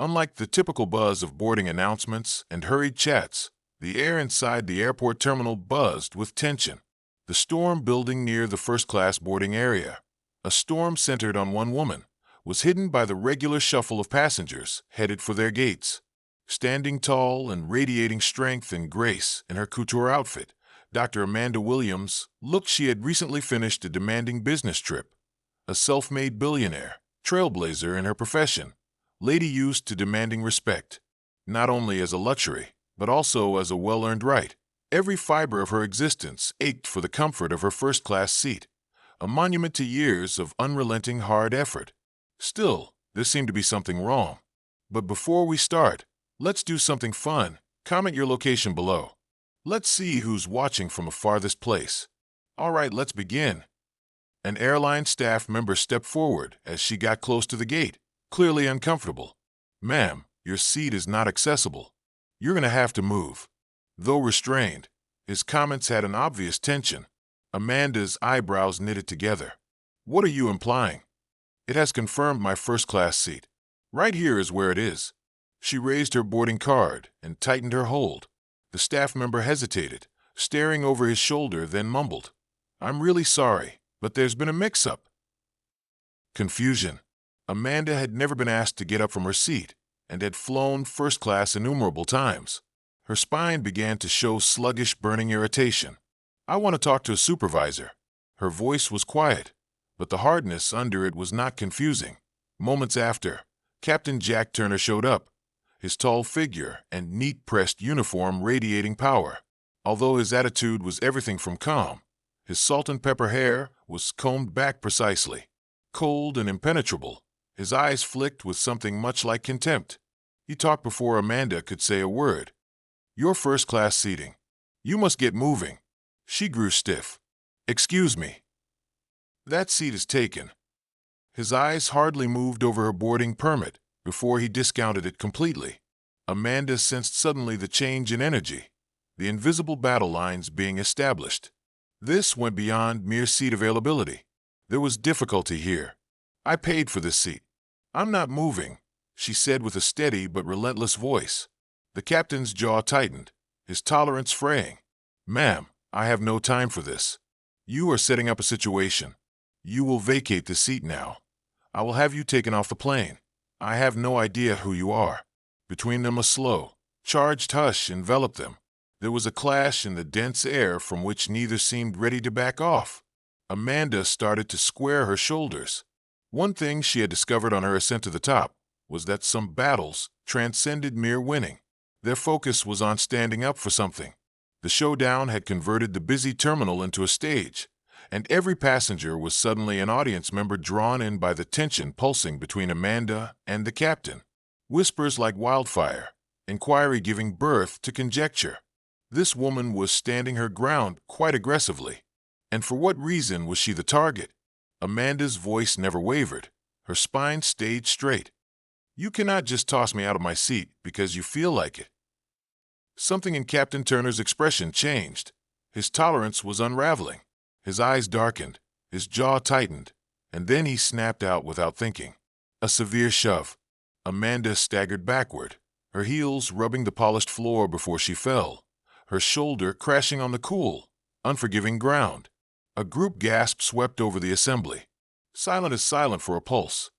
Unlike the typical buzz of boarding announcements and hurried chats, the air inside the airport terminal buzzed with tension. The storm building near the first-class boarding area, a storm centered on one woman, was hidden by the regular shuffle of passengers headed for their gates. Standing tall and radiating strength and grace in her couture outfit, Dr. Amanda Williams looked she had recently finished a demanding business trip. A self-made billionaire, trailblazer in her profession, lady used to demanding respect, not only as a luxury, but also as a well-earned right. Every fiber of her existence ached for the comfort of her first-class seat, a monument to years of unrelenting hard effort. Still, there seemed to be something wrong. But before we start, let's do something fun. Comment your location below. Let's see who's watching from a farthest place. All right, let's begin. An airline staff member stepped forward as she got close to the gate, clearly uncomfortable. "Ma'am, your seat is not accessible. You're going to have to move." Though restrained, his comments had an obvious tension. Amanda's eyebrows knitted together. "What are you implying?" "It has confirmed my first-class seat. Right here is where it is." She raised her boarding card and tightened her hold. The staff member hesitated, staring over his shoulder, then mumbled, "I'm really sorry, but there's been a mix-up." Confusion. Amanda had never been asked to get up from her seat and had flown first class innumerable times. Her spine began to show sluggish, burning irritation. "I want to talk to a supervisor." Her voice was quiet, but the hardness under it was not confusing. Moments after, Captain Jack Turner showed up, his tall figure and neat pressed uniform radiating power. Although his attitude was everything from calm, his salt and pepper hair was combed back precisely. Cold and impenetrable, his eyes flicked with something much like contempt. He talked before Amanda could say a word. "Your first-class seating. You must get moving." She grew stiff. "Excuse me." "That seat is taken." His eyes hardly moved over her boarding permit before he discounted it completely. Amanda sensed suddenly the change in energy, the invisible battle lines being established. This went beyond mere seat availability. There was difficulty here. "I paid for this seat. I'm not moving," she said with a steady but relentless voice. The captain's jaw tightened, his tolerance fraying. "Ma'am, I have no time for this. You are setting up a situation. You will vacate the seat now. I will have you taken off the plane. I have no idea who you are." Between them a slow, charged hush enveloped them. There was a clash in the dense air from which neither seemed ready to back off. Amanda started to square her shoulders. One thing she had discovered on her ascent to the top was that some battles transcended mere winning. Their focus was on standing up for something. The showdown had converted the busy terminal into a stage, and every passenger was suddenly an audience member drawn in by the tension pulsing between Amanda and the captain. Whispers like wildfire, inquiry giving birth to conjecture. This woman was standing her ground quite aggressively. And for what reason was she the target? Amanda's voice never wavered. Her spine stayed straight. "You cannot just toss me out of my seat because you feel like it." Something in Captain Turner's expression changed. His tolerance was unraveling. His eyes darkened, his jaw tightened, and then he snapped out without thinking. A severe shove. Amanda staggered backward, her heels rubbing the polished floor before she fell, her shoulder crashing on the cool, unforgiving ground. A group gasp swept over the assembly. Silent as silent for a pulse.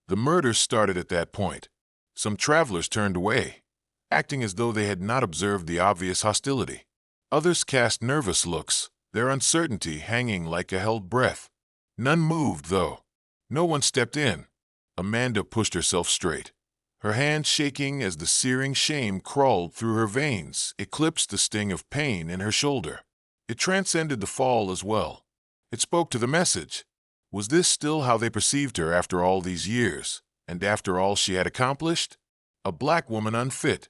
The murder started at that point. Some travelers turned away, acting as though they had not observed the obvious hostility. Others cast nervous looks, their uncertainty hanging like a held breath. None moved, though. No one stepped in. Amanda pushed herself straight, her hands shaking as the searing shame crawled through her veins, eclipsed the sting of pain in her shoulder. It transcended the fall as well. It spoke to the message. Was this still how they perceived her after all these years, and after all she had accomplished? A black woman unfit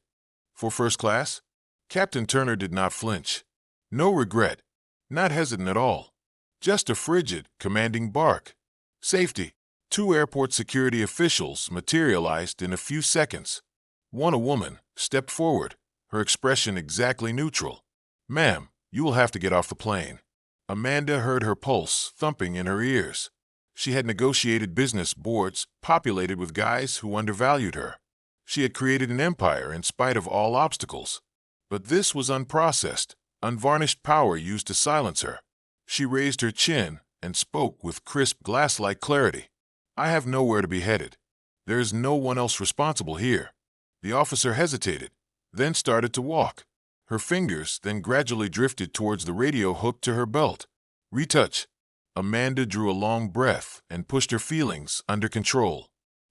for first class? Captain Turner did not flinch. No regret. Not hesitant at all. Just a frigid, commanding bark. Safety. 2 airport security officials materialized in a few seconds. One, a woman, stepped forward, her expression exactly neutral. "Ma'am, you will have to get off the plane." Amanda heard her pulse thumping in her ears. She had negotiated business boards populated with guys who undervalued her. She had created an empire in spite of all obstacles. But this was unprocessed, unvarnished power used to silence her. She raised her chin and spoke with crisp, glass-like clarity. "I have nowhere to be headed. There is no one else responsible here." The officer hesitated, then started to walk. Her fingers then gradually drifted towards the radio hooked to her belt. "Retouch." Amanda drew a long breath and pushed her feelings under control.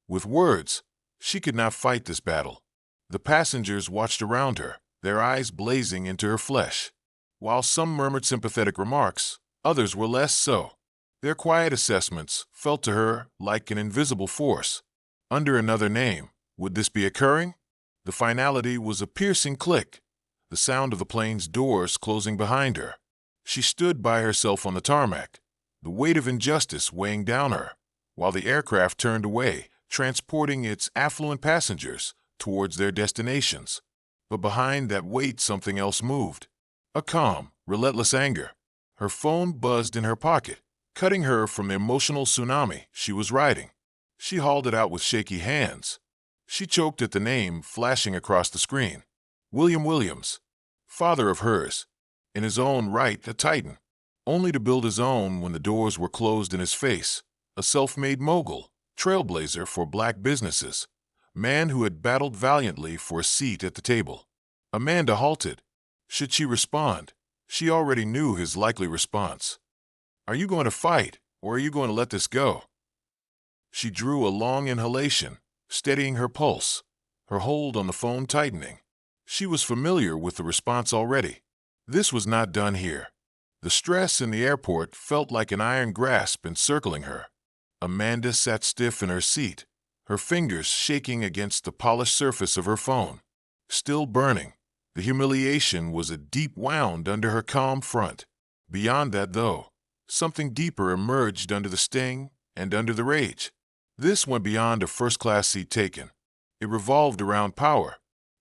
With words, she could not fight this battle. The passengers watched around her, their eyes blazing into her flesh. While some murmured sympathetic remarks, others were less so. Their quiet assessments felt to her like an invisible force. Under another name, would this be occurring? The finality was a piercing click, the sound of the plane's doors closing behind her. She stood by herself on the tarmac, the weight of injustice weighing down her, while the aircraft turned away, transporting its affluent passengers towards their destinations. But behind that weight something else moved. A calm, relentless anger. Her phone buzzed in her pocket, cutting her from the emotional tsunami she was riding. She hauled it out with shaky hands. She choked at the name flashing across the screen. William Williams, father of hers, in his own right a titan, only to build his own when the doors were closed in his face. A self-made mogul, trailblazer for black businesses, man who had battled valiantly for a seat at the table. Amanda halted. Should she respond? She already knew his likely response. "Are you going to fight, or are you going to let this go?" She drew a long inhalation, steadying her pulse, her hold on the phone tightening. She was familiar with the response already. This was not done here. The stress in the airport felt like an iron grasp encircling her. Amanda sat stiff in her seat, her fingers shaking against the polished surface of her phone. Still burning, the humiliation was a deep wound under her calm front. Beyond that, though, something deeper emerged under the sting and under the rage. This went beyond a first-class seat taken. It revolved around power.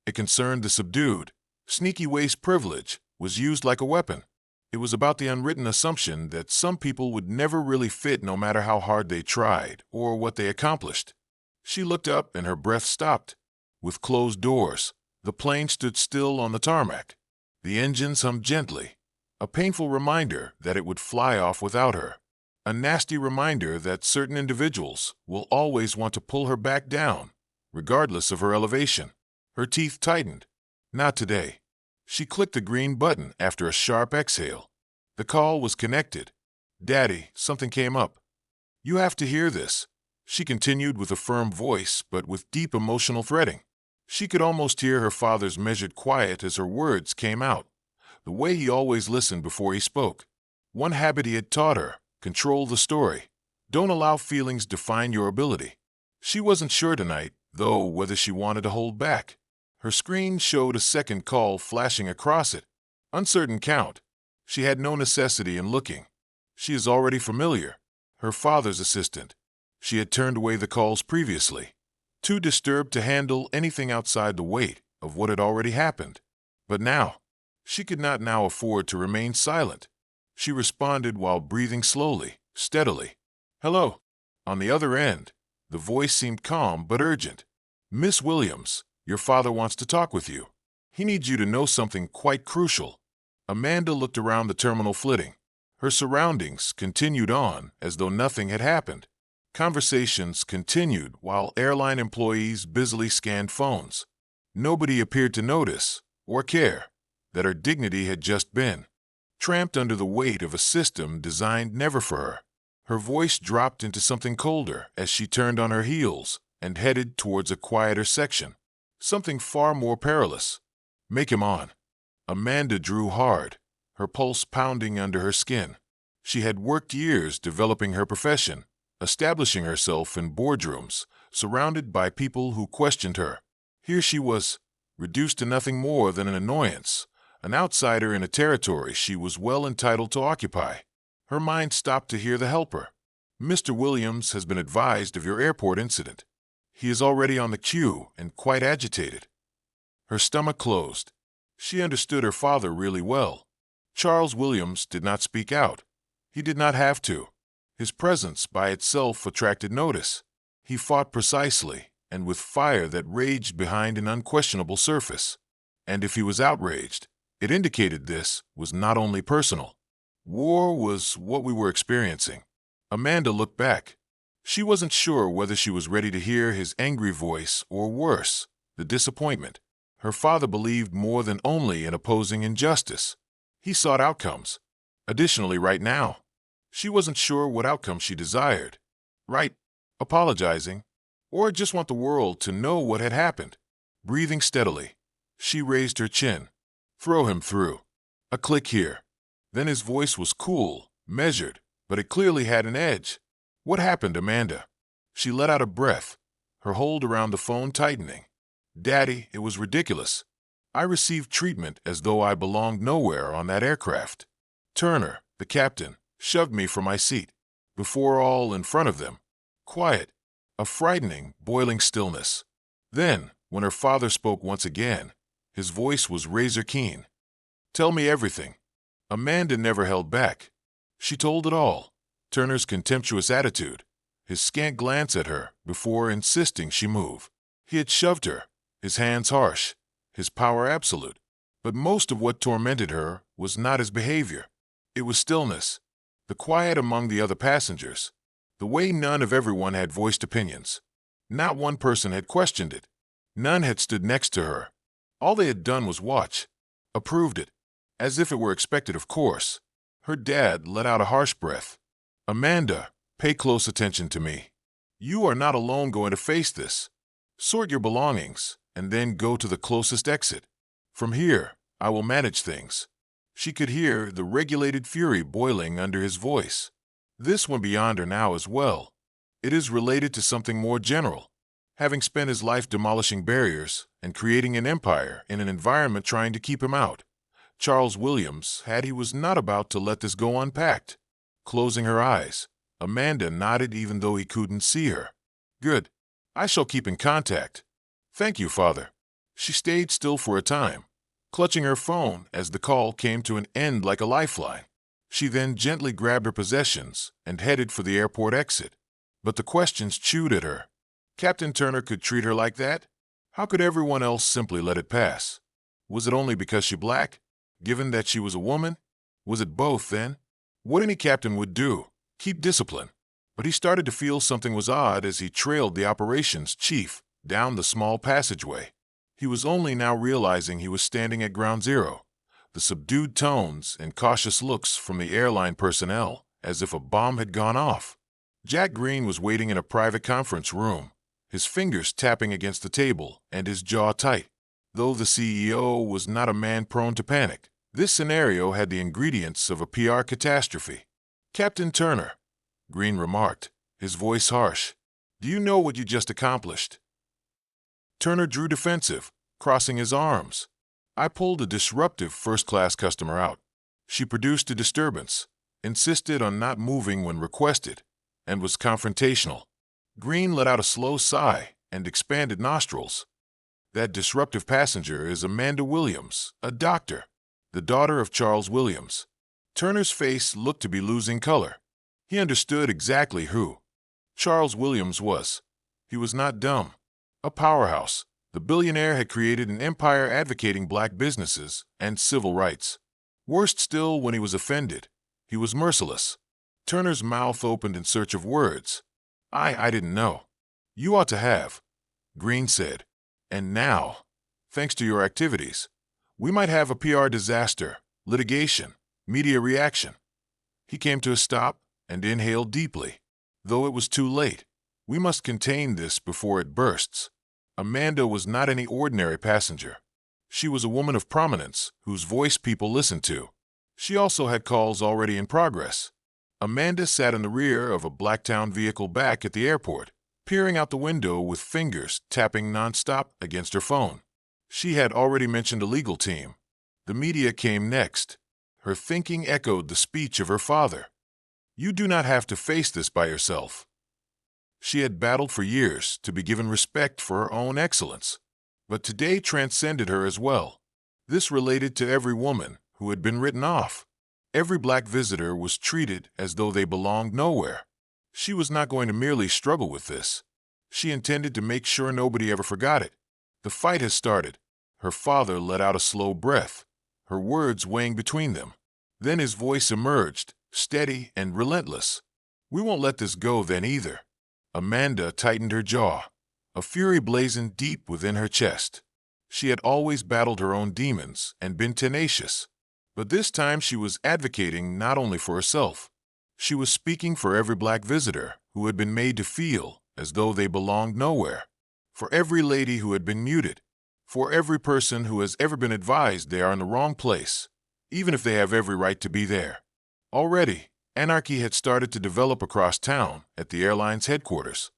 It concerned the subdued, sneaky ways privilege was used like a weapon. It was about the unwritten assumption that some people would never really fit no matter how hard they tried or what they accomplished. She looked up and her breath stopped. With closed doors, the plane stood still on the tarmac. The engines hummed gently, a painful reminder that it would fly off without her. A nasty reminder that certain individuals will always want to pull her back down, regardless of her elevation. Her teeth tightened. Not today. She clicked the green button after a sharp exhale. The call was connected. "Daddy, something came up." "You have to hear this," she continued with a firm voice but with deep emotional threading. She could almost hear her father's measured quiet as her words came out, the way he always listened before he spoke. One habit he had taught her: control the story. Don't allow feelings define your ability. She wasn't sure tonight, though, whether she wanted to hold back. Her screen showed a second call flashing across it. Uncertain count. She had no necessity in looking. She is already familiar. Her father's assistant. She had turned away the calls previously, too disturbed to handle anything outside the weight of what had already happened. But now, she could not now afford to remain silent. She responded while breathing slowly, steadily. "Hello." On the other end, the voice seemed calm but urgent. "Miss Williams, your father wants to talk with you. He needs you to know something quite crucial." Amanda looked around the terminal flitting. Her surroundings continued on as though nothing had happened. Conversations continued while airline employees busily scanned phones. Nobody appeared to notice or care that her dignity had just been tramped under the weight of a system designed never for her. Her voice dropped into something colder as she turned on her heels and headed towards a quieter section. Something far more perilous. "Make him on." Amanda drew hard, her pulse pounding under her skin. She had worked years developing her profession, establishing herself in boardrooms, surrounded by people who questioned her. Here she was, reduced to nothing more than an annoyance, an outsider in a territory she was well entitled to occupy. Her mind stopped to hear the helper. "Mr. Williams has been advised of your airport incident. He is already on the queue and quite agitated." Her stomach closed. She understood her father really well. Charles Williams did not speak out. He did not have to. His presence by itself attracted notice. He fought precisely, and with fire that raged behind an unquestionable surface. And if he was outraged, it indicated this was not only personal. War was what we were experiencing. Amanda looked back. She wasn't sure whether she was ready to hear his angry voice or worse, the disappointment. Her father believed more than only in opposing injustice. He sought outcomes. Additionally, right now, she wasn't sure what outcome she desired. Right, apologizing, or just want the world to know what had happened. Breathing steadily, she raised her chin. Throw him through. A click here. Then his voice was cool, measured, but it clearly had an edge. What happened, Amanda? She let out a breath, her hold around the phone tightening. Daddy, it was ridiculous. I received treatment as though I belonged nowhere on that aircraft. Turner, the captain, shoved me from my seat. Before all in front of them. Quiet. A frightening, boiling stillness. Then, when her father spoke once again, his voice was razor keen. Tell me everything. Amanda never held back. She told it all. Turner's contemptuous attitude, his scant glance at her before insisting she move. He had shoved her, his hands harsh, his power absolute. But most of what tormented her was not his behavior. It was stillness, the quiet among the other passengers, the way none of everyone had voiced opinions. Not one person had questioned it. None had stood next to her. All they had done was watch, approved it, as if it were expected, of course. Her dad let out a harsh breath. Amanda, pay close attention to me. You are not alone going to face this. Sort your belongings, and then go to the closest exit. From here, I will manage things. She could hear the regulated fury boiling under his voice. This went beyond her now as well. It is related to something more general. Having spent his life demolishing barriers and creating an empire in an environment trying to keep him out, Charles Williams he was not about to let this go unpacked. Closing her eyes, Amanda nodded even though he couldn't see her. Good. I shall keep in contact. Thank you, Father. She stayed still for a time, clutching her phone as the call came to an end like a lifeline. She then gently grabbed her possessions and headed for the airport exit. But the questions chewed at her. Captain Turner could treat her like that? How could everyone else simply let it pass? Was it only because she black? Given that she was a woman? Was it both then? What any captain would do, keep discipline. But he started to feel something was odd as he trailed the operations chief down the small passageway. He was only now realizing he was standing at ground zero. The subdued tones and cautious looks from the airline personnel, as if a bomb had gone off. Jack Green was waiting in a private conference room, his fingers tapping against the table and his jaw tight. Though the CEO was not a man prone to panic, this scenario had the ingredients of a PR catastrophe. Captain Turner, Green remarked, his voice harsh, do you know what you just accomplished? Turner drew defensive, crossing his arms. I pulled a disruptive first-class customer out. She produced a disturbance, insisted on not moving when requested, and was confrontational. Green let out a slow sigh and expanded nostrils. That disruptive passenger is Amanda Williams, a doctor, the daughter of Charles Williams. Turner's face looked to be losing color. He understood exactly who Charles Williams was. He was not dumb. A powerhouse, the billionaire had created an empire advocating black businesses and civil rights. Worst still, when he was offended, he was merciless. Turner's mouth opened in search of words. I didn't know. You ought to have, Green said. And now, thanks to your activities, we might have a PR disaster, litigation, media reaction. He came to a stop and inhaled deeply. Though it was too late, we must contain this before it bursts. Amanda was not any ordinary passenger. She was a woman of prominence whose voice people listened to. She also had calls already in progress. Amanda sat in the rear of a Blacktown vehicle back at the airport, peering out the window with fingers tapping nonstop against her phone. She had already mentioned a legal team. The media came next. Her thinking echoed the speech of her father. You do not have to face this by yourself. She had battled for years to be given respect for her own excellence. But today transcended her as well. This related to every woman who had been written off. Every black visitor was treated as though they belonged nowhere. She was not going to merely struggle with this. She intended to make sure nobody ever forgot it. The fight has started. Her father let out a slow breath, her words weighing between them. Then his voice emerged, steady and relentless. We won't let this go then either. Amanda tightened her jaw, a fury blazing deep within her chest. She had always battled her own demons and been tenacious. But this time she was advocating not only for herself. She was speaking for every black visitor who had been made to feel as though they belonged nowhere. For every lady who had been muted. For every person who has ever been advised they are in the wrong place, even if they have every right to be there. Already, anarchy had started to develop across town at the airline's headquarters.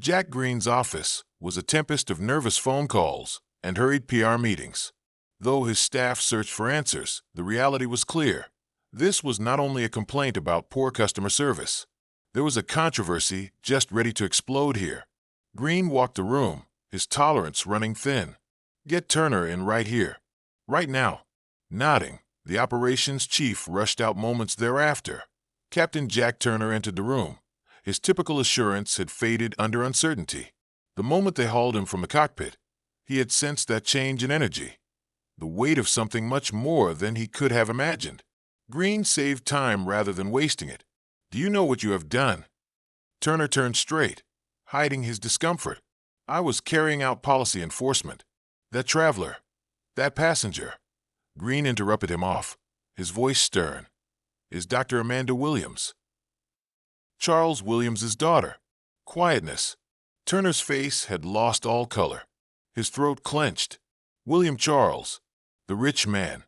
Jack Green's office was a tempest of nervous phone calls and hurried PR meetings. Though his staff searched for answers, the reality was clear. This was not only a complaint about poor customer service. There was a controversy just ready to explode here. Green walked the room, his tolerance running thin. Get Turner in right here. Right now. Nodding, the operations chief rushed out moments thereafter. Captain Jack Turner entered the room. His typical assurance had faded under uncertainty. The moment they hauled him from the cockpit, he had sensed that change in energy. The weight of something much more than he could have imagined. Green saved time rather than wasting it. Do you know what you have done? Turner turned straight, hiding his discomfort. I was carrying out policy enforcement. That traveler, that passenger. Green interrupted him off, his voice stern. Is Dr. Amanda Williams. Charles Williams's daughter. Quietness. Turner's face had lost all color. His throat clenched. William Charles, the rich man,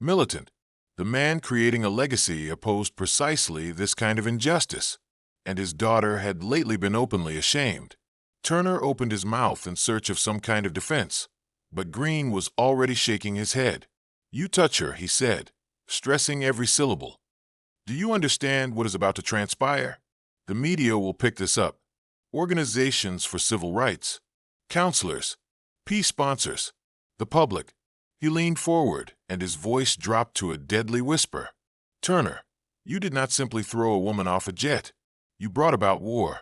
militant, the man creating a legacy opposed precisely this kind of injustice, and his daughter had lately been openly ashamed. Turner opened his mouth in search of some kind of defense, but Green was already shaking his head. You touch her, he said, stressing every syllable. Do you understand what is about to transpire? The media will pick this up. Organizations for civil rights, counselors, peace sponsors, the public. He leaned forward, and his voice dropped to a deadly whisper. Turner, you did not simply throw a woman off a jet. You brought about war.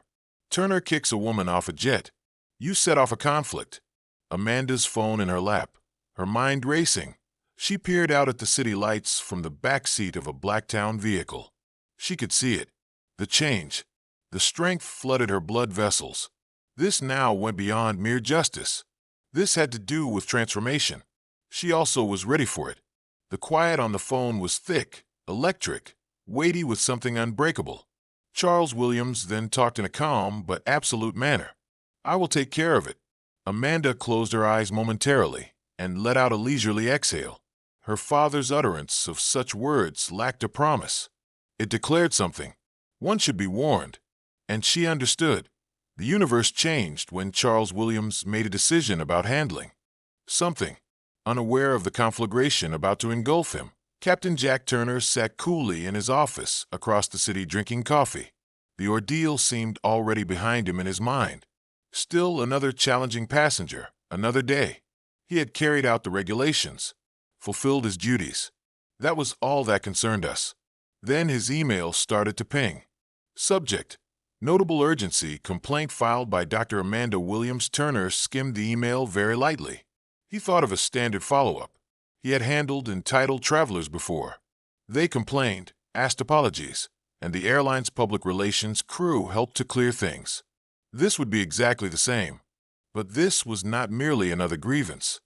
Turner kicks a woman off a jet. You set off a conflict. Amanda's phone in her lap, her mind racing. She peered out at the city lights from the back seat of a Blacktown vehicle. She could see it. The change. The strength flooded her blood vessels. This now went beyond mere justice. This had to do with transformation. She also was ready for it. The quiet on the phone was thick, electric, weighty with something unbreakable. Charles Williams then talked in a calm but absolute manner. I will take care of it. Amanda closed her eyes momentarily and let out a leisurely exhale. Her father's utterance of such words lacked a promise. It declared something. One should be warned. And she understood. The universe changed when Charles Williams made a decision about handling something. Unaware of the conflagration about to engulf him, Captain Jack Turner sat coolly in his office across the city drinking coffee. The ordeal seemed already behind him in his mind. Still another challenging passenger, another day. He had carried out the regulations, fulfilled his duties. That was all that concerned us. Then his email started to ping. Subject: Notable urgency, complaint filed by Dr. Amanda Williams. Turner skimmed the email very lightly. He thought of a standard follow-up. He had handled entitled travelers before. They complained, asked apologies, and the airline's public relations crew helped to clear things. This would be exactly the same. But this was not merely another grievance.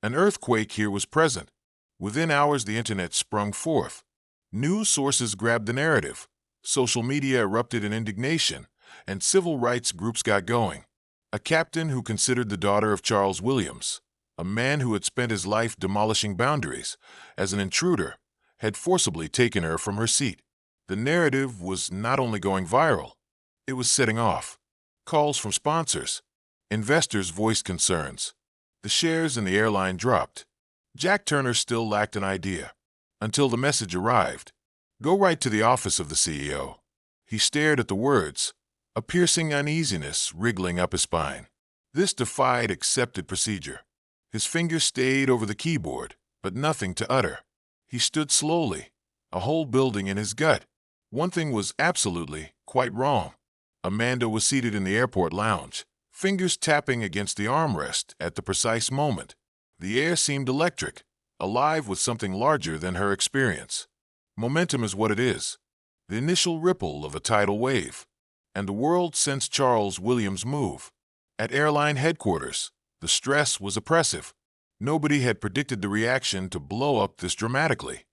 An earthquake here was present. Within hours, the internet sprung forth. News sources grabbed the narrative. Social media erupted in indignation, and civil rights groups got going. A captain who considered the daughter of Charles Williams, a man who had spent his life demolishing boundaries, as an intruder, had forcibly taken her from her seat. The narrative was not only going viral, it was setting off. Calls from sponsors. Investors voiced concerns. The shares in the airline dropped. Jack Turner still lacked an idea. Until the message arrived. Go right to the office of the CEO. He stared at the words, a piercing uneasiness wriggling up his spine. This defied accepted procedure. His fingers stayed over the keyboard, but nothing to utter. He stood slowly, a whole building in his gut. One thing was absolutely, quite wrong. Amanda was seated in the airport lounge, fingers tapping against the armrest at the precise moment. The air seemed electric, alive with something larger than her experience. Momentum is what it is, the initial ripple of a tidal wave. And the world sensed Charles Williams' move. At airline headquarters, the stress was oppressive. Nobody had predicted the reaction to blow up this dramatically.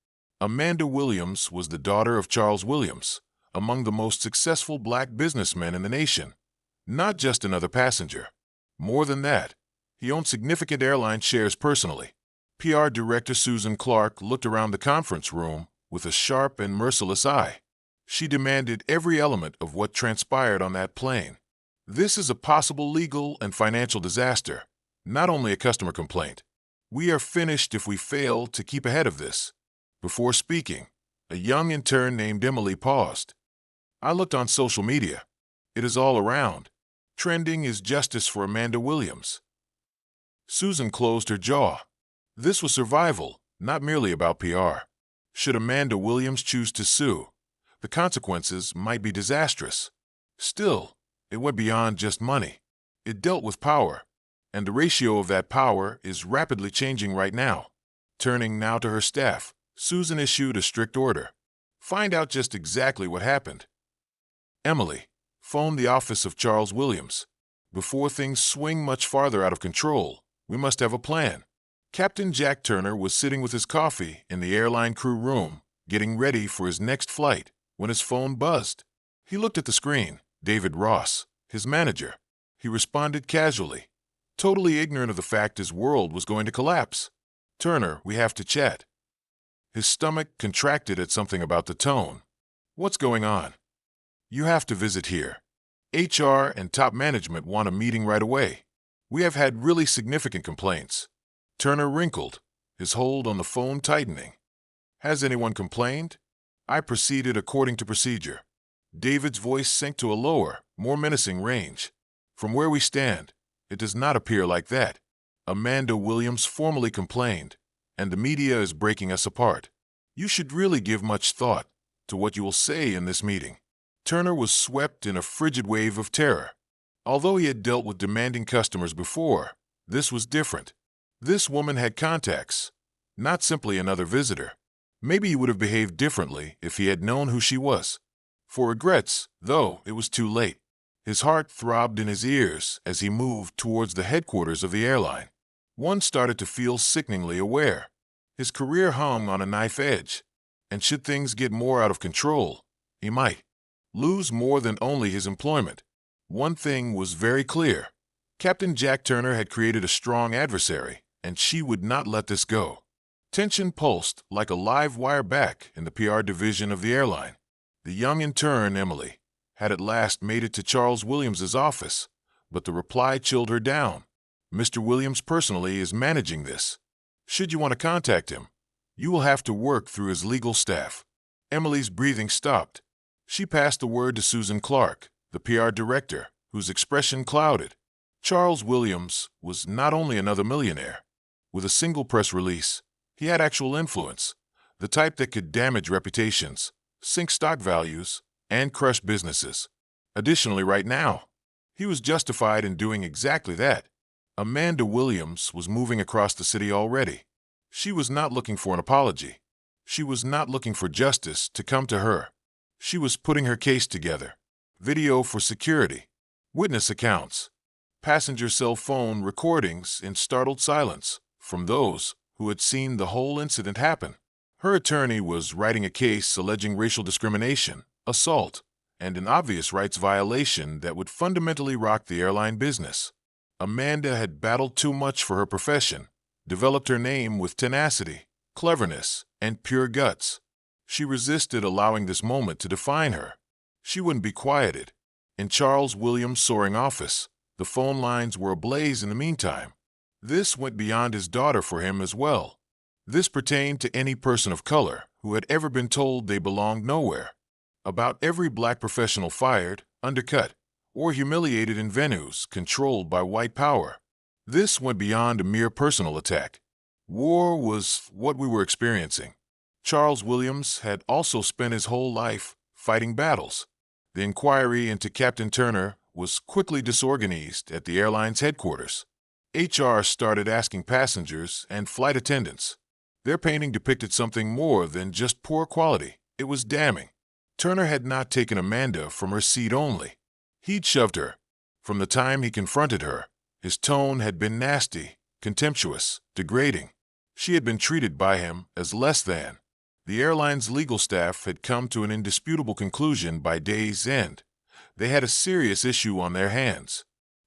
Amanda Williams was the daughter of Charles Williams, among the most successful black businessmen in the nation. Not just another passenger. More than that, he owned significant airline shares personally. PR Director Susan Clark looked around the conference room with a sharp and merciless eye. She demanded every element of what transpired on that plane. This is a possible legal and financial disaster, not only a customer complaint. We are finished if we fail to keep ahead of this. Before speaking, a young intern named Emily paused. I looked on social media. It is all around. Trending is justice for Amanda Williams. Susan closed her jaw. This was survival, not merely about PR. Should Amanda Williams choose to sue, the consequences might be disastrous. Still, it went beyond just money. It dealt with power, and the ratio of that power is rapidly changing right now. Turning now to her staff, Susan issued a strict order. Find out just exactly what happened. Emily, phone the office of Charles Williams. Before things swing much farther out of control, we must have a plan. Captain Jack Turner was sitting with his coffee in the airline crew room, getting ready for his next flight, when his phone buzzed. He looked at the screen. David Ross, his manager. He responded casually, totally ignorant of the fact his world was going to collapse. Turner, we have to chat. His stomach contracted at something about the tone. What's going on? You have to visit here. HR and top management want a meeting right away. We have had really significant complaints. Turner wrinkled, his hold on the phone tightening. Has anyone complained? I proceeded according to procedure. David's voice sank to a lower, more menacing range. From where we stand, it does not appear like that. Amanda Williams formally complained, and the media is breaking us apart. You should really give much thought to what you will say in this meeting. Turner was swept in a frigid wave of terror. Although he had dealt with demanding customers before, this was different. This woman had contacts, not simply another visitor. Maybe he would have behaved differently if he had known who she was. For regrets, though, it was too late. His heart throbbed in his ears as he moved towards the headquarters of the airline. One started to feel sickeningly aware. His career hung on a knife edge, and should things get more out of control, he might lose more than only his employment. One thing was very clear. Captain Jack Turner had created a strong adversary, and she would not let this go. Tension pulsed like a live wire back in the PR division of the airline. The young intern, Emily, had at last made it to Charles Williams's office, but the reply chilled her down. Mr. Williams personally is managing this. Should you want to contact him, you will have to work through his legal staff. Emily's breathing stopped. She passed the word to Susan Clark, the PR director, whose expression clouded. Charles Williams was not only another millionaire. With a single press release, he had actual influence, the type that could damage reputations, sink stock values, and crush businesses. Additionally, right now, he was justified in doing exactly that. Amanda Williams was moving across the city already. She was not looking for an apology. She was not looking for justice to come to her. She was putting her case together. Video for security, witness accounts, passenger cell phone recordings in startled silence from those who had seen the whole incident happen. Her attorney was writing a case alleging racial discrimination, assault, and an obvious rights violation that would fundamentally rock the airline business. Amanda had battled too much for her profession, developed her name with tenacity, cleverness, and pure guts. She resisted allowing this moment to define her. She wouldn't be quieted. In Charles Williams' soaring office, the phone lines were ablaze in the meantime. This went beyond his daughter for him as well. This pertained to any person of color who had ever been told they belonged nowhere. About every black professional fired, undercut, or humiliated in venues controlled by white power. This went beyond a mere personal attack. War was what we were experiencing. Charles Williams had also spent his whole life fighting battles. The inquiry into Captain Turner was quickly disorganized at the airline's headquarters. HR started asking passengers and flight attendants. Their painting depicted something more than just poor quality. It was damning. Turner had not taken Amanda from her seat only. He'd shoved her. From the time he confronted her, his tone had been nasty, contemptuous, degrading. She had been treated by him as less than. The airline's legal staff had come to an indisputable conclusion by day's end. They had a serious issue on their hands.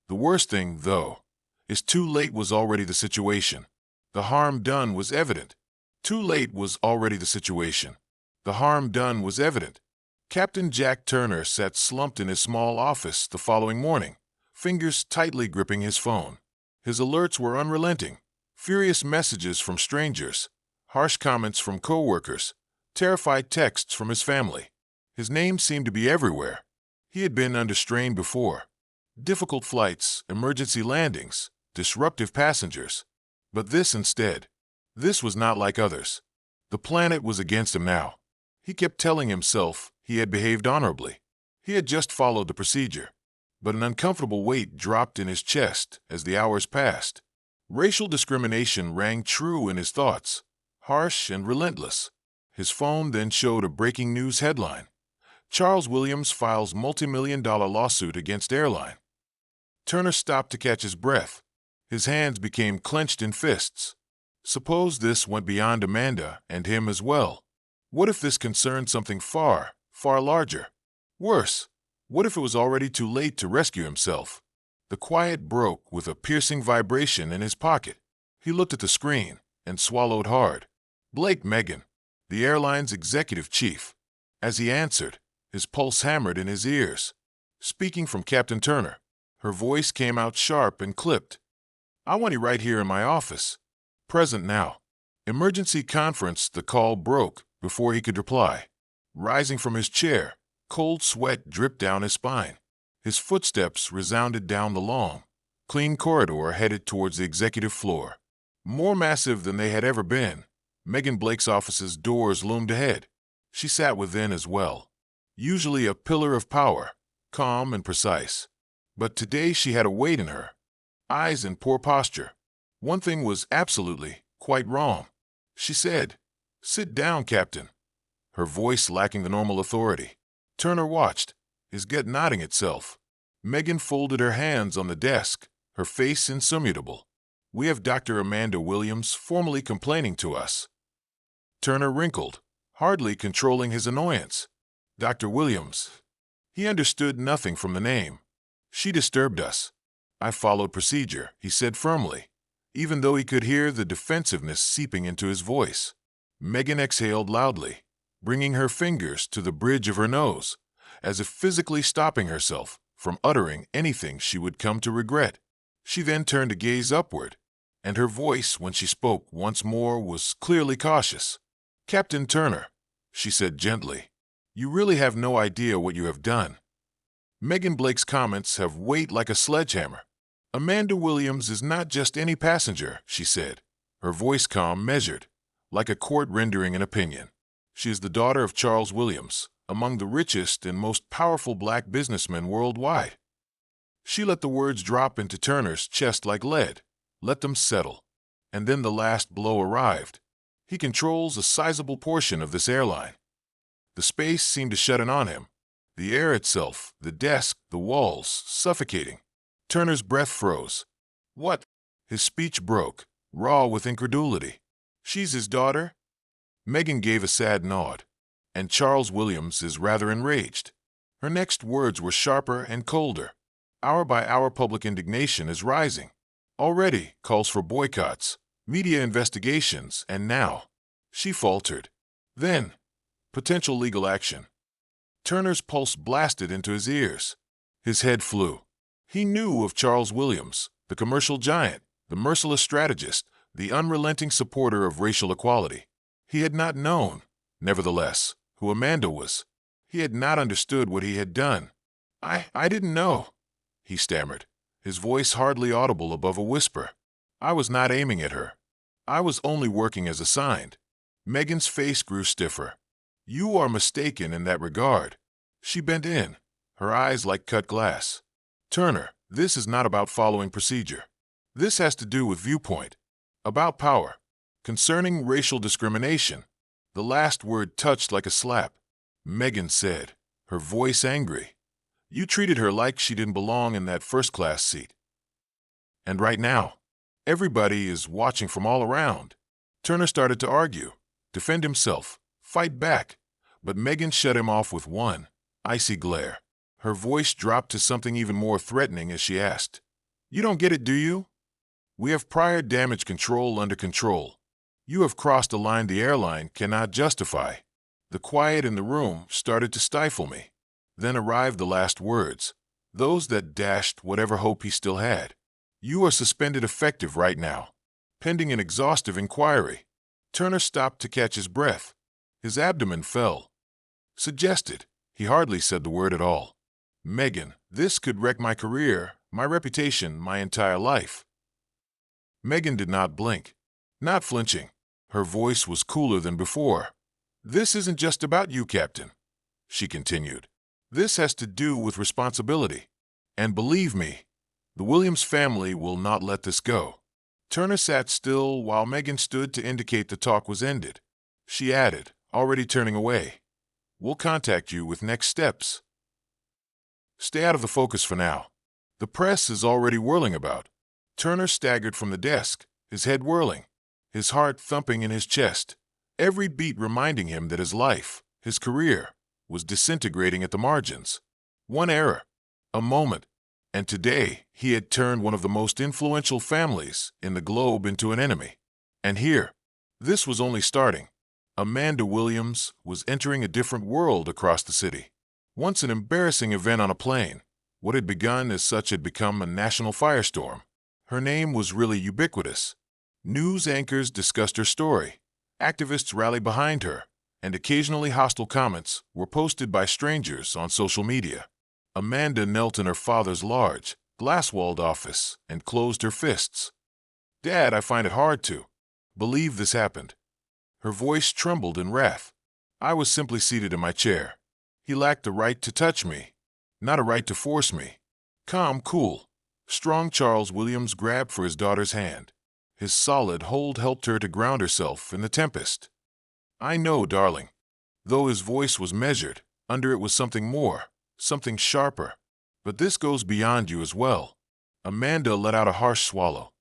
The worst thing, though, is too late was already the situation. The harm done was evident. Too late was already the situation. The harm done was evident. Captain Jack Turner sat slumped in his small office the following morning, fingers tightly gripping his phone. His alerts were unrelenting. Furious messages from strangers, harsh comments from co-workers, terrified texts from his family. His name seemed to be everywhere. He had been under strain before. Difficult flights, emergency landings, disruptive passengers. But this instead. This was not like others. The planet was against him now. He kept telling himself he had behaved honorably. He had just followed the procedure. But an uncomfortable weight dropped in his chest as the hours passed. Racial discrimination rang true in his thoughts, harsh and relentless. His phone then showed a breaking news headline. Charles Williams files multi-million-dollar lawsuit against airline. Turner stopped to catch his breath. His hands became clenched in fists. Suppose this went beyond Amanda and him as well. What if this concerned something far, far larger? Worse, what if it was already too late to rescue himself? The quiet broke with a piercing vibration in his pocket. He looked at the screen and swallowed hard. Blake Megan, the airline's executive chief. As he answered, his pulse hammered in his ears. Speaking from Captain Turner, her voice came out sharp and clipped. "I want you right here in my office. Present now." Emergency conference. The call broke before he could reply. Rising from his chair, cold sweat dripped down his spine. His footsteps resounded down the long, clean corridor headed towards the executive floor. More massive than they had ever been, Megan Blake's office's doors loomed ahead. She sat within as well. Usually a pillar of power, calm and precise. But today she had a weight in her. Eyes in poor posture. One thing was absolutely, quite wrong. She said, "Sit down, Captain." Her voice lacking the normal authority. Turner watched, his gut knotting itself. Megan folded her hands on the desk, her face insubmutable. "We have Dr. Amanda Williams formally complaining to us." Turner wrinkled, hardly controlling his annoyance. Dr. Williams. He understood nothing from the name. "She disturbed us. I followed procedure," he said firmly, even though he could hear the defensiveness seeping into his voice. Megan exhaled loudly, bringing her fingers to the bridge of her nose, as if physically stopping herself from uttering anything she would come to regret. She then turned to gaze upward, and her voice when she spoke once more was clearly cautious. "Captain Turner," she said gently, "you really have no idea what you have done." Megan Blake's comments have weight like a sledgehammer. "Amanda Williams is not just any passenger," she said, her voice calm, measured, like a court rendering an opinion. "She is the daughter of Charles Williams, among the richest and most powerful black businessmen worldwide." She let the words drop into Turner's chest like lead, let them settle. And then the last blow arrived. He controls a sizable portion of this airline. The space seemed to shut in on him. The air itself, the desk, the walls, suffocating. Turner's breath froze. "What?" His speech broke, raw with incredulity. "She's his daughter?" Megan gave a sad nod. "And Charles Williams is rather enraged." Her next words were sharper and colder. "Hour by hour public indignation is rising. Already calls for boycotts, media investigations, and now." She faltered. "Then, potential legal action." Turner's pulse blasted into his ears. His head flew. He knew of Charles Williams, the commercial giant, the merciless strategist, the unrelenting supporter of racial equality. He had not known, nevertheless, who Amanda was. He had not understood what he had done. I didn't know," he stammered, his voice hardly audible above a whisper. "I was not aiming at her. I was only working as assigned." Megan's face grew stiffer. "You are mistaken in that regard." She bent in, her eyes like cut glass. Turner, this is not about following procedure. This has to do with viewpoint. About power. Concerning racial discrimination. The last word touched like a slap. Megan said, her voice angry. You treated her like she didn't belong in that first-class seat. And right now, everybody is watching from all around. Turner started to argue, defend himself, fight back, but Megan shut him off with one icy glare. Her voice dropped to something even more threatening as she asked, You don't get it, do you? We have prior damage control under control. You have crossed a line the airline cannot justify. The quiet in the room started to stifle me. Then arrived the last words, those that dashed whatever hope he still had. You are suspended effective right now, pending an exhaustive inquiry. Turner stopped to catch his breath. His abdomen fell. Suggested. He hardly said the word at all. Megan, this could wreck my career, my reputation, my entire life. Megan did not blink, not flinching. Her voice was cooler than before. This isn't just about you, Captain, she continued. This has to do with responsibility. And believe me, the Williams family will not let this go. Turner sat still while Megan stood to indicate the talk was ended. She added, already turning away, We'll contact you with next steps. Stay out of the focus for now. The press is already whirling about. Turner staggered from the desk, his head whirling, his heart thumping in his chest, every beat reminding him that his life, his career, was disintegrating at the margins. One error, a moment, and today he had turned one of the most influential families in the globe into an enemy. And here, this was only starting. Amanda Williams was entering a different world across the city. Once an embarrassing event on a plane, what had begun as such had become a national firestorm. Her name was really ubiquitous. News anchors discussed her story. Activists rallied behind her, and occasionally hostile comments were posted by strangers on social media. Amanda knelt in her father's large, glass-walled office and closed her fists. Dad, I find it hard to believe this happened. Her voice trembled in wrath. I was simply seated in my chair. He lacked the right to touch me, not a right to force me. Calm, cool, strong Charles Williams grabbed for his daughter's hand. His solid hold helped her to ground herself in the tempest. I know, darling. Though his voice was measured, under it was something more, something sharper. But this goes beyond you as well. Amanda let out a harsh swallow.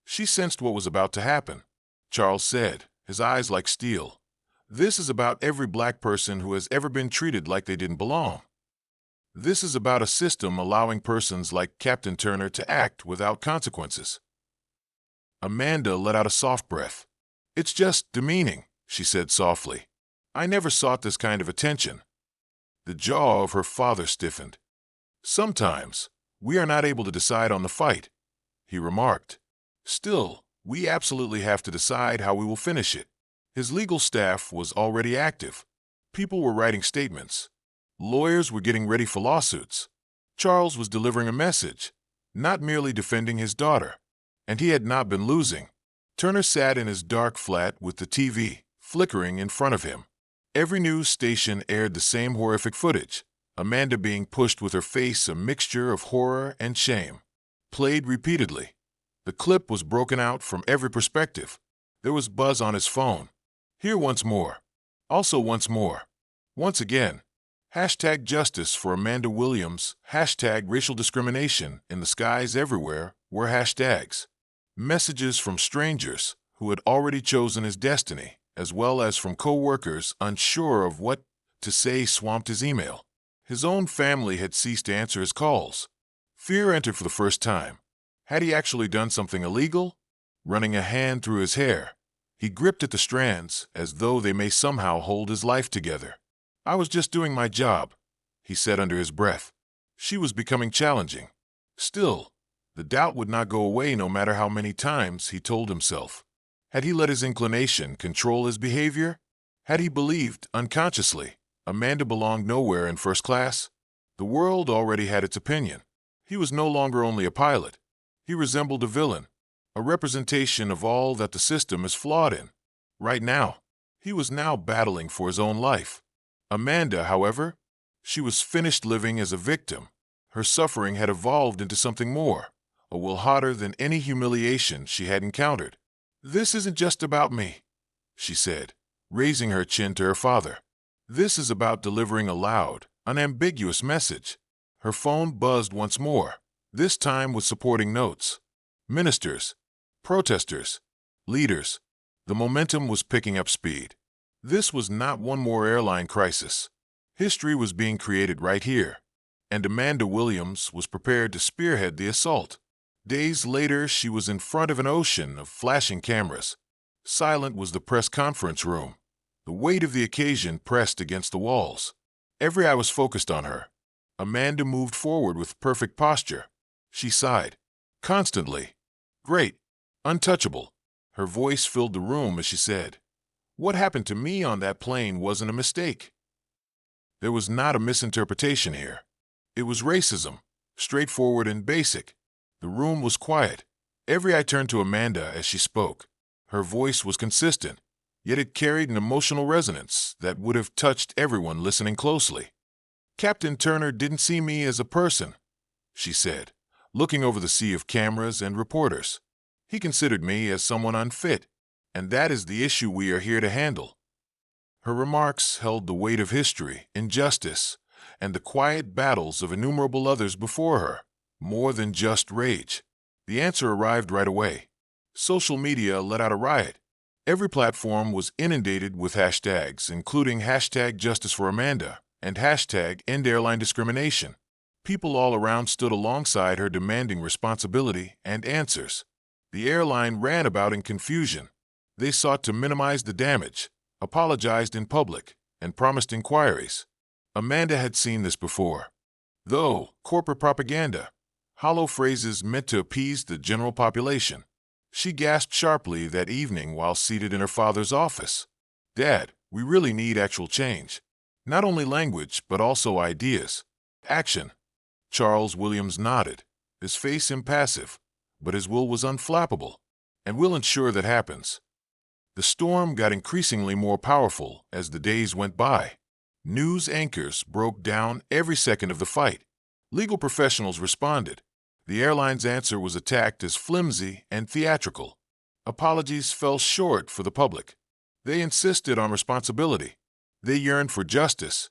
She sensed what was about to happen. Charles said, his eyes like steel, This is about every black person who has ever been treated like they didn't belong. This is about a system allowing persons like Captain Turner to act without consequences. Amanda let out a soft breath. It's just demeaning, she said softly. I never sought this kind of attention. The jaw of her father stiffened. Sometimes, we are not able to decide on the fight, he remarked. Still, we absolutely have to decide how we will finish it. His legal staff was already active. People were writing statements. Lawyers were getting ready for lawsuits. Charles was delivering a message, not merely defending his daughter. And he had not been losing. Turner sat in his dark flat with the TV flickering in front of him. Every news station aired the same horrific footage, Amanda being pushed with her face a mixture of horror and shame. Played repeatedly. The clip was broken out from every perspective. There was buzz on his phone. Here once more. Also once more. Once again. Hashtag justice for Amanda Williams. Hashtag racial discrimination in the skies everywhere were hashtags. Messages from strangers who had already chosen his destiny, as well as from co-workers unsure of what to say, swamped his email. His own family had ceased to answer his calls. Fear entered for the first time. Had he actually done something illegal? Running a hand through his hair, he gripped at the strands as though they may somehow hold his life together. I was just doing my job, he said under his breath. She was becoming challenging. Still, the doubt would not go away no matter how many times he told himself. Had he let his inclination control his behavior? Had he believed, unconsciously, Amanda belonged nowhere in first class? The world already had its opinion. He was no longer only a pilot. He resembled a villain, a representation of all that the system is flawed in. Right now, he was now battling for his own life. Amanda, however, she was finished living as a victim. Her suffering had evolved into something more, a will hotter than any humiliation she had encountered. "This isn't just about me," she said, raising her chin to her father. "This is about delivering a loud, unambiguous message." Her phone buzzed once more, this time with supporting notes. Ministers, protesters, leaders. The momentum was picking up speed. This was not one more airline crisis. History was being created right here, and Amanda Williams was prepared to spearhead the assault. Days later, she was in front of an ocean of flashing cameras. Silent was the press conference room. The weight of the occasion pressed against the walls. Every eye was focused on her. Amanda moved forward with perfect posture. She sighed. Constantly. Great. Untouchable. Her voice filled the room as she said, "What happened to me on that plane wasn't a mistake." There was not a misinterpretation here. It was racism, straightforward and basic. The room was quiet. Every eye turned to Amanda as she spoke. Her voice was consistent, yet it carried an emotional resonance that would have touched everyone listening closely. "Captain Turner didn't see me as a person," she said, looking over the sea of cameras and reporters. "He considered me as someone unfit, and that is the issue we are here to handle." Her remarks held the weight of history, injustice, and the quiet battles of innumerable others before her, more than just rage. The answer arrived right away. Social media let out a riot. Every platform was inundated with hashtags, including hashtag Justice for Amanda and hashtag End Airline Discrimination. People all around stood alongside her, demanding responsibility and answers. The airline ran about in confusion. They sought to minimize the damage, apologized in public, and promised inquiries. Amanda had seen this before. Though corporate propaganda, hollow phrases meant to appease the general population. She gasped sharply that evening while seated in her father's office. "Dad, we really need actual change. Not only language, but also ideas. Action." Charles Williams nodded, his face impassive, but his will was unflappable. "And we'll ensure that happens." The storm got increasingly more powerful as the days went by. News anchors broke down every second of the fight. Legal professionals responded. The airline's answer was attacked as flimsy and theatrical. Apologies fell short for the public. They insisted on responsibility. They yearned for justice.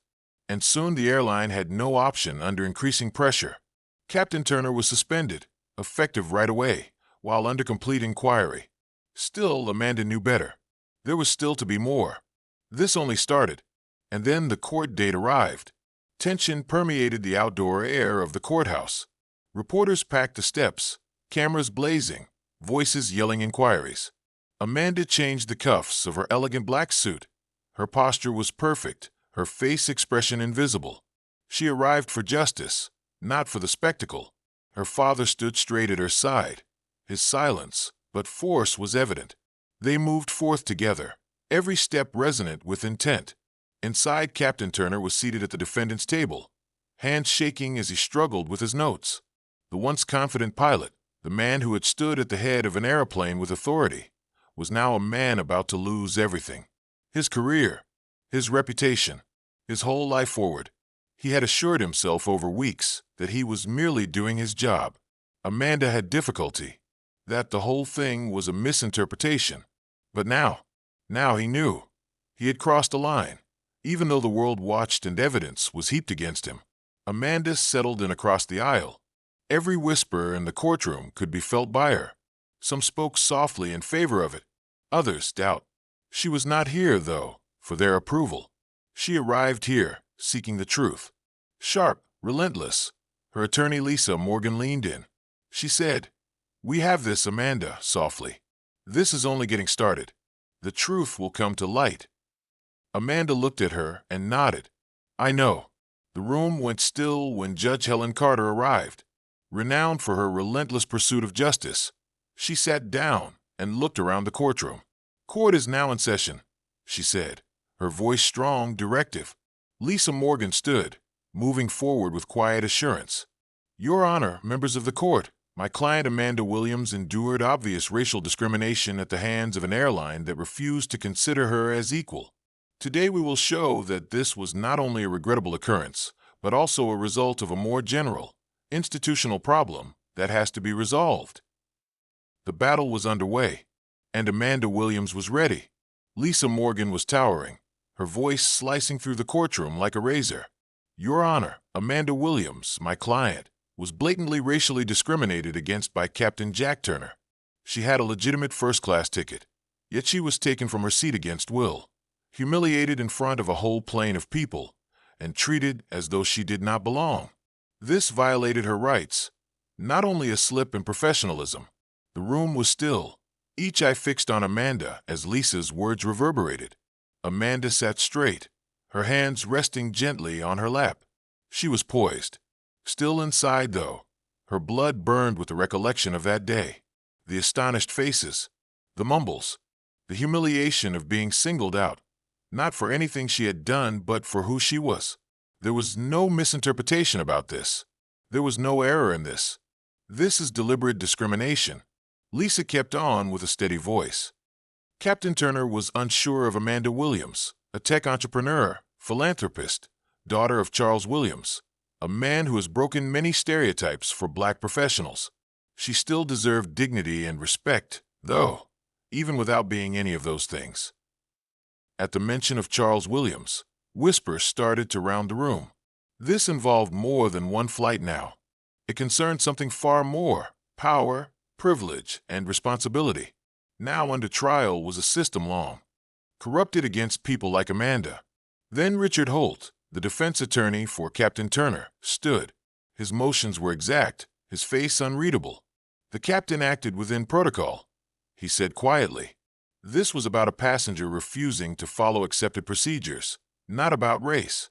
And soon the airline had no option under increasing pressure. Captain Turner was suspended, effective right away, while under complete inquiry. Still, Amanda knew better. There was still to be more. This only started. And then the court date arrived. Tension permeated the outdoor air of the courthouse. Reporters packed the steps, cameras blazing, voices yelling inquiries. Amanda changed the cuffs of her elegant black suit. Her posture was perfect, her face expression invisible. She arrived for justice, not for the spectacle. Her father stood straight at her side. His silence, but force, was evident. They moved forth together, every step resonant with intent. Inside, Captain Turner was seated at the defendant's table, hands shaking as he struggled with his notes. The once confident pilot, the man who had stood at the head of an airplane with authority, was now a man about to lose everything. His career, his reputation, his whole life forward. He had assured himself over weeks that he was merely doing his job. Amanda had difficulty, that the whole thing was a misinterpretation. But now he knew. He had crossed a line, even though the world watched and evidence was heaped against him. Amanda settled in across the aisle. Every whisper in the courtroom could be felt by her. Some spoke softly in favor of it, others doubt. She was not here, though, for their approval. She arrived here, seeking the truth. Sharp, relentless. Her attorney Lisa Morgan leaned in. She said, "We have this, Amanda," softly. "This is only getting started. The truth will come to light." Amanda looked at her and nodded. "I know." The room went still when Judge Helen Carter arrived. Renowned for her relentless pursuit of justice, she sat down and looked around the courtroom. "Court is now in session," she said, her voice strong, directive. Lisa Morgan stood, moving forward with quiet assurance. "Your Honor, members of the court, my client Amanda Williams endured obvious racial discrimination at the hands of an airline that refused to consider her as equal. Today we will show that this was not only a regrettable occurrence, but also a result of a more general, institutional problem that has to be resolved. The battle was underway, and Amanda Williams was ready. Lisa Morgan was towering, her voice slicing through the courtroom like a razor. Your Honor, Amanda Williams, my client, was blatantly racially discriminated against by Captain Jack Turner. She had a legitimate first-class ticket, yet she was taken from her seat against will, humiliated in front of a whole plane of people, and treated as though she did not belong. This violated her rights, not only a slip in professionalism. The room was still, each eye fixed on Amanda as Lisa's words reverberated. Amanda sat straight, her hands resting gently on her lap. She was poised. Still inside, though, her blood burned with the recollection of that day. The astonished faces, the mumbles, the humiliation of being singled out, not for anything she had done but for who she was. There was no misinterpretation about this. There was no error in this. This is deliberate discrimination. Lisa kept on with a steady voice. Captain Turner was unsure of Amanda Williams, a tech entrepreneur, philanthropist, daughter of Charles Williams, a man who has broken many stereotypes for black professionals. She still deserved dignity and respect, though, even without being any of those things. At the mention of Charles Williams, whispers started to round the room. This involved more than one flight now. It concerned something far more: power, privilege, and responsibility. Now under trial was a system long, corrupted against people like Amanda. Then Richard Holt, the defense attorney for Captain Turner, stood. His motions were exact, his face unreadable. The captain acted within protocol. He said quietly, this was about a passenger refusing to follow accepted procedures, not about race.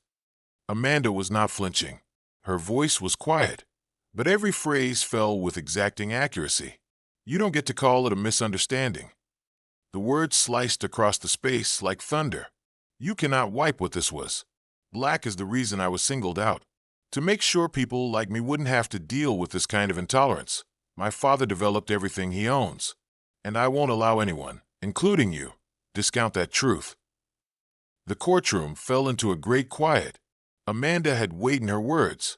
Amanda was not flinching. Her voice was quiet, but every phrase fell with exacting accuracy. You don't get to call it a misunderstanding. The words sliced across the space like thunder. You cannot wipe what this was. Black is the reason I was singled out. To make sure people like me wouldn't have to deal with this kind of intolerance, my father developed everything he owns. And I won't allow anyone, including you, discount that truth. The courtroom fell into a great quiet. Amanda had weighed in her words.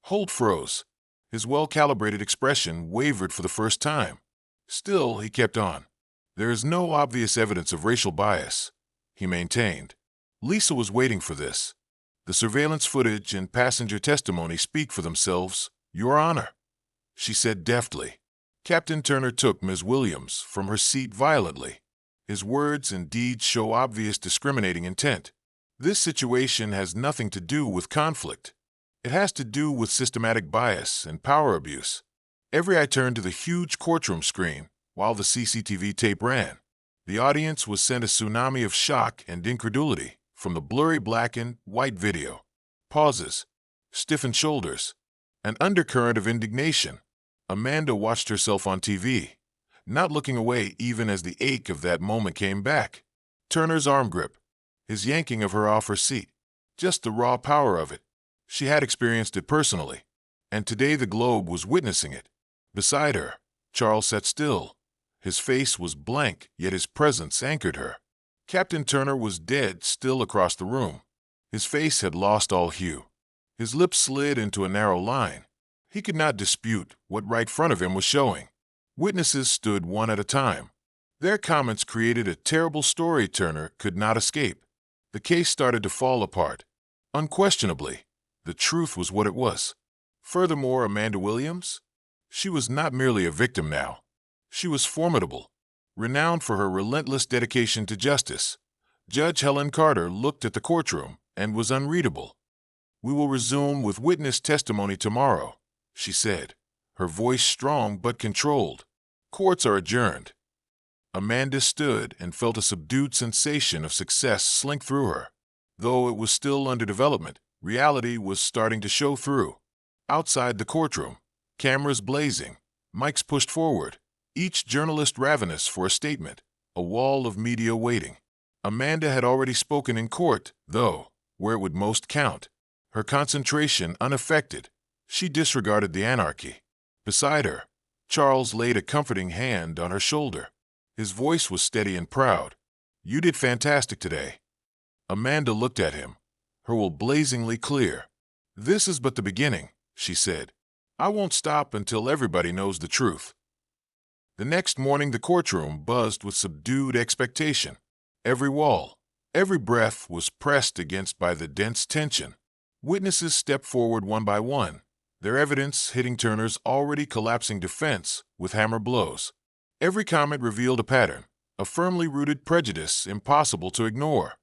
Holt froze. His well-calibrated expression wavered for the first time. Still, he kept on. There is no obvious evidence of racial bias, he maintained. Lisa was waiting for this. The surveillance footage and passenger testimony speak for themselves, Your Honor, she said deftly. Captain Turner took Ms. Williams from her seat violently. His words and deeds show obvious discriminating intent. This situation has nothing to do with conflict. It has to do with systematic bias and power abuse. Every eye turned to the huge courtroom screen while the CCTV tape ran. The audience was sent a tsunami of shock and incredulity from the blurry black and white video. Pauses, stiffened shoulders, an undercurrent of indignation. Amanda watched herself on TV, not looking away even as the ache of that moment came back. Turner's arm grip, his yanking of her off her seat, just the raw power of it. She had experienced it personally, and today the globe was witnessing it. Beside her, Charles sat still. His face was blank, yet his presence anchored her. Captain Turner was dead still across the room. His face had lost all hue. His lips slid into a narrow line. He could not dispute what right front of him was showing. Witnesses stood one at a time. Their comments created a terrible story Turner could not escape. The case started to fall apart. Unquestionably, the truth was what it was. Furthermore, Amanda Williams? She was not merely a victim now. She was formidable, renowned for her relentless dedication to justice. Judge Helen Carter looked at the courtroom and was unreadable. We will resume with witness testimony tomorrow, she said, her voice strong but controlled. Courts are adjourned. Amanda stood and felt a subdued sensation of success slink through her. Though it was still under development, reality was starting to show through. Outside the courtroom, cameras blazing, mics pushed forward, each journalist ravenous for a statement, a wall of media waiting. Amanda had already spoken in court, though, where it would most count. Her concentration unaffected, she disregarded the anarchy. Beside her, Charles laid a comforting hand on her shoulder. His voice was steady and proud. You did fantastic today. Amanda looked at him, her will blazingly clear. This is but the beginning, she said. I won't stop until everybody knows the truth. The next morning, the courtroom buzzed with subdued expectation. Every wall, every breath was pressed against by the dense tension. Witnesses stepped forward one by one, their evidence hitting Turner's already collapsing defense with hammer blows. Every comment revealed a pattern, a firmly rooted prejudice impossible to ignore.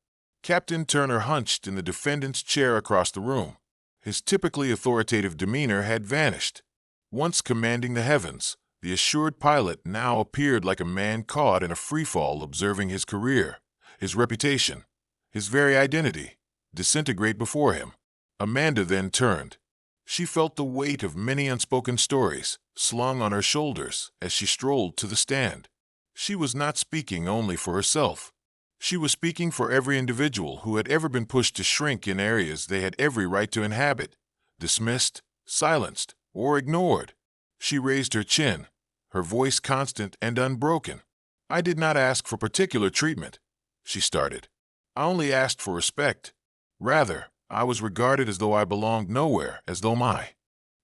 Captain Turner hunched in the defendant's chair across the room. His typically authoritative demeanor had vanished. Once commanding the heavens, the assured pilot now appeared like a man caught in a freefall, observing his career, his reputation, his very identity disintegrate before him. Amanda then turned. She felt the weight of many unspoken stories slung on her shoulders as she strolled to the stand. She was not speaking only for herself. She was speaking for every individual who had ever been pushed to shrink in areas they had every right to inhabit, dismissed, silenced, or ignored. She raised her chin, her voice constant and unbroken. "I did not ask for particular treatment," she started. "I only asked for respect. Rather, I was regarded as though I belonged nowhere, as though my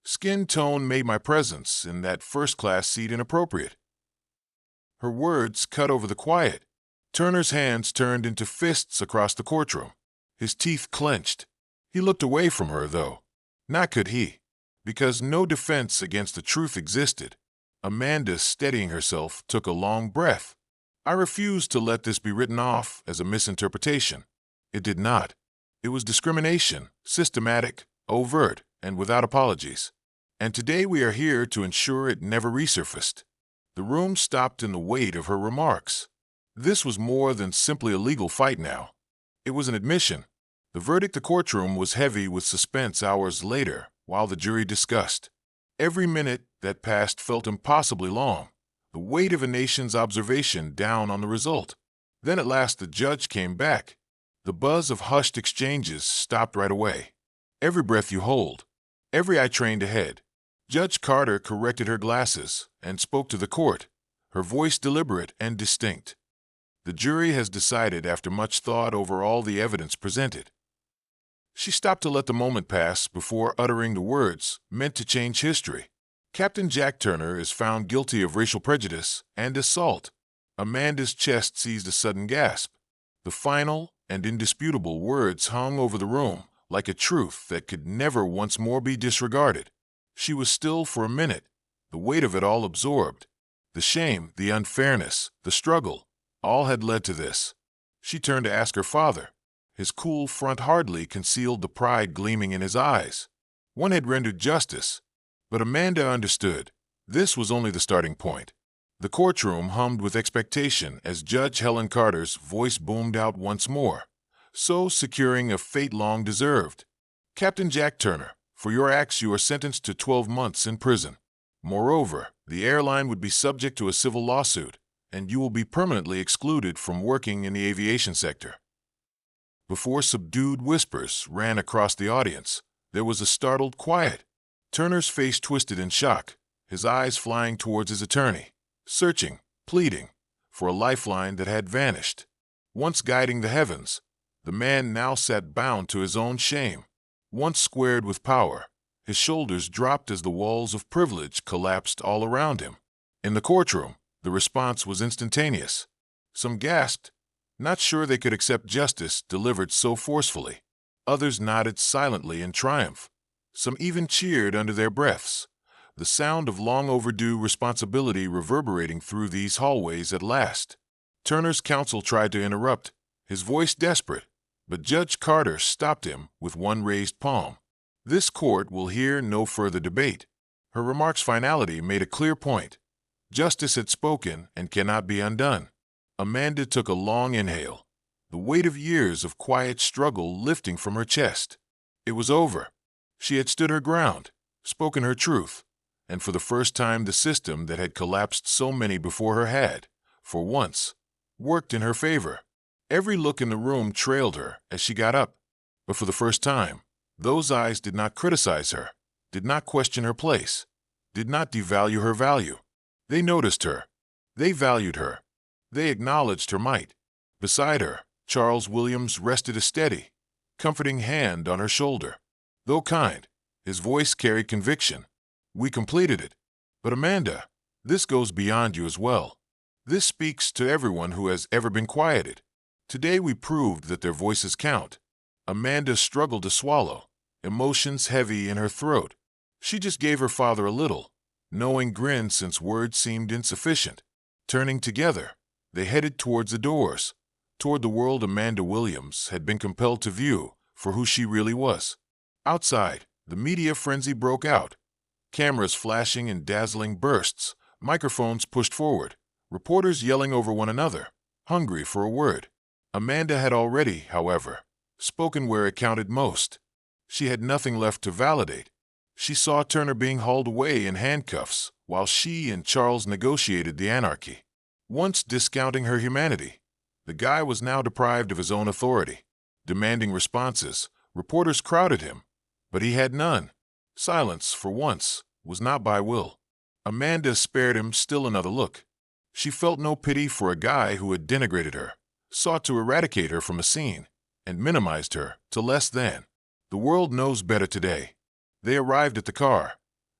skin tone made my presence in that first-class seat inappropriate." Her words cut over the quiet. Turner's hands turned into fists across the courtroom. His teeth clenched. He looked away from her, though. Not could he, because no defense against the truth existed. Amanda, steadying herself, took a long breath. "I refuse to let this be written off as a misinterpretation." It did not. It was discrimination, systematic, overt, and without apologies. And today we are here to ensure it never resurfaced. The room stopped in the weight of her remarks. This was more than simply a legal fight now. It was an admission. The verdict the courtroom was heavy with suspense hours later, while the jury discussed. Every minute that passed felt impossibly long, the weight of a nation's observation down on the result. Then at last the judge came back. The buzz of hushed exchanges stopped right away. Every breath you hold, every eye trained ahead. Judge Carter corrected her glasses and spoke to the court, her voice deliberate and distinct. "The jury has decided after much thought over all the evidence presented." She stopped to let the moment pass before uttering the words meant to change history. "Captain Jack Turner is found guilty of racial prejudice and assault." Amanda's chest seized a sudden gasp. The final and indisputable words hung over the room like a truth that could never once more be disregarded. She was still for a minute, the weight of it all absorbed. The shame, the unfairness, the struggle, all had led to this. She turned to ask her father. His cool front hardly concealed the pride gleaming in his eyes. One had rendered justice, but Amanda understood. This was only the starting point. The courtroom hummed with expectation as Judge Helen Carter's voice boomed out once more, so securing a fate long deserved. "Captain Jack Turner, for your acts you are sentenced to 12 months in prison. Moreover, the airline would be subject to a civil lawsuit, and you will be permanently excluded from working in the aviation sector." Before subdued whispers ran across the audience, there was a startled quiet. Turner's face twisted in shock, his eyes flying towards his attorney, searching, pleading, for a lifeline that had vanished. Once guiding the heavens, the man now sat bound to his own shame. Once squared with power, his shoulders dropped as the walls of privilege collapsed all around him. In the courtroom, the response was instantaneous. Some gasped, not sure they could accept justice delivered so forcefully. Others nodded silently in triumph. Some even cheered under their breaths, the sound of long overdue responsibility reverberating through these hallways at last. Turner's counsel tried to interrupt, his voice desperate, but Judge Carter stopped him with one raised palm. "This court will hear no further debate." Her remark's finality made a clear point. Justice had spoken and cannot be undone. Amanda took a long inhale, the weight of years of quiet struggle lifting from her chest. It was over. She had stood her ground, spoken her truth, and for the first time the system that had collapsed so many before her had, for once, worked in her favor. Every look in the room trailed her as she got up, but for the first time, those eyes did not criticize her, did not question her place, did not devalue her value. They noticed her. They valued her. They acknowledged her might. Beside her, Charles Williams rested a steady, comforting hand on her shoulder. Though kind, his voice carried conviction. We completed it. But Amanda, this goes beyond you as well. This speaks to everyone who has ever been quieted. Today we proved that their voices count. Amanda struggled to swallow, emotions heavy in her throat. She just gave her father a little, knowing grin since words seemed insufficient. Turning together, they headed towards the doors, toward the world Amanda Williams had been compelled to view for who she really was. Outside, the media frenzy broke out. Cameras flashing in dazzling bursts, microphones pushed forward, reporters yelling over one another, hungry for a word. Amanda had already, however, spoken where it counted most. She had nothing left to validate. She saw Turner being hauled away in handcuffs while she and Charles negotiated the anarchy. Once discounting her humanity, the guy was now deprived of his own authority. Demanding responses, reporters crowded him, but he had none. Silence, for once, was not by will. Amanda spared him still another look. She felt no pity for a guy who had denigrated her, sought to eradicate her from a scene, and minimized her to less than. The world knows better today. They arrived at the car,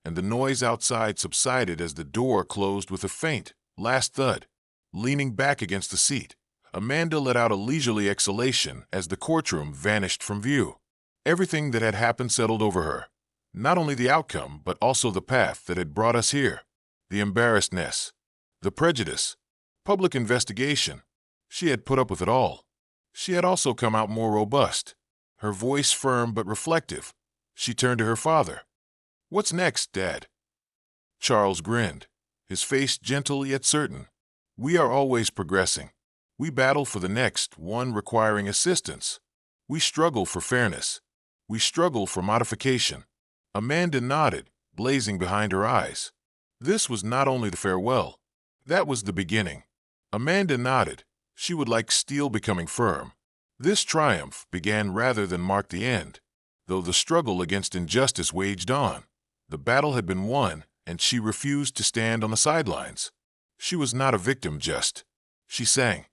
and the noise outside subsided as the door closed with a faint, last thud. Leaning back against the seat, Amanda let out a leisurely exhalation as the courtroom vanished from view. Everything that had happened settled over her. Not only the outcome, but also the path that had brought us here. The embarrassedness, the prejudice, public investigation. She had put up with it all. She had also come out more robust, her voice firm but reflective. She turned to her father. "What's next, Dad?" Charles grinned, his face gentle yet certain. "We are always progressing. We battle for the next one requiring assistance. We struggle for fairness. We struggle for modification." Amanda nodded, blazing behind her eyes. This was not only the farewell. That was the beginning. Amanda nodded. She would like steel becoming firm. This triumph began rather than mark the end. Though the struggle against injustice waged on, the battle had been won, and she refused to stand on the sidelines. She was not a victim just. She sang.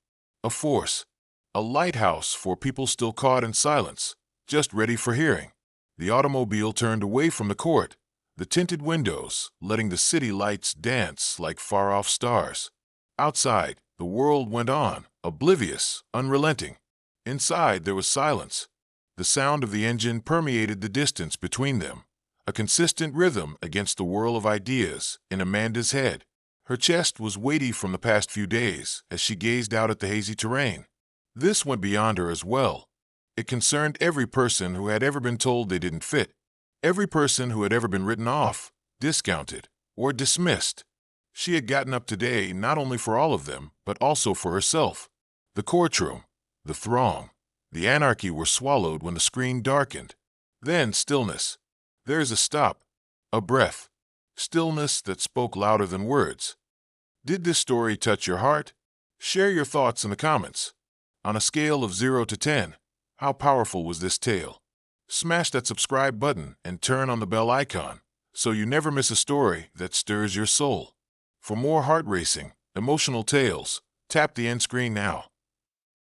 A force. A lighthouse for people still caught in silence, just ready for hearing. The automobile turned away from the court, the tinted windows letting the city lights dance like far-off stars. Outside, the world went on, oblivious, unrelenting. Inside, there was silence. The sound of the engine permeated the distance between them, a consistent rhythm against the whirl of ideas in Amanda's head. Her chest was weighty from the past few days as she gazed out at the hazy terrain. This went beyond her as well. It concerned every person who had ever been told they didn't fit, every person who had ever been written off, discounted, or dismissed. She had gotten up today not only for all of them, but also for herself. The courtroom, the throng, the anarchy were swallowed when the screen darkened. Then stillness. There's a stop, a breath, stillness that spoke louder than words. Did this story touch your heart? Share your thoughts in the comments. On a scale of 0 to 10, how powerful was this tale? Smash that subscribe button and turn on the bell icon so you never miss a story that stirs your soul. For more heart-racing, emotional tales, tap the end screen now.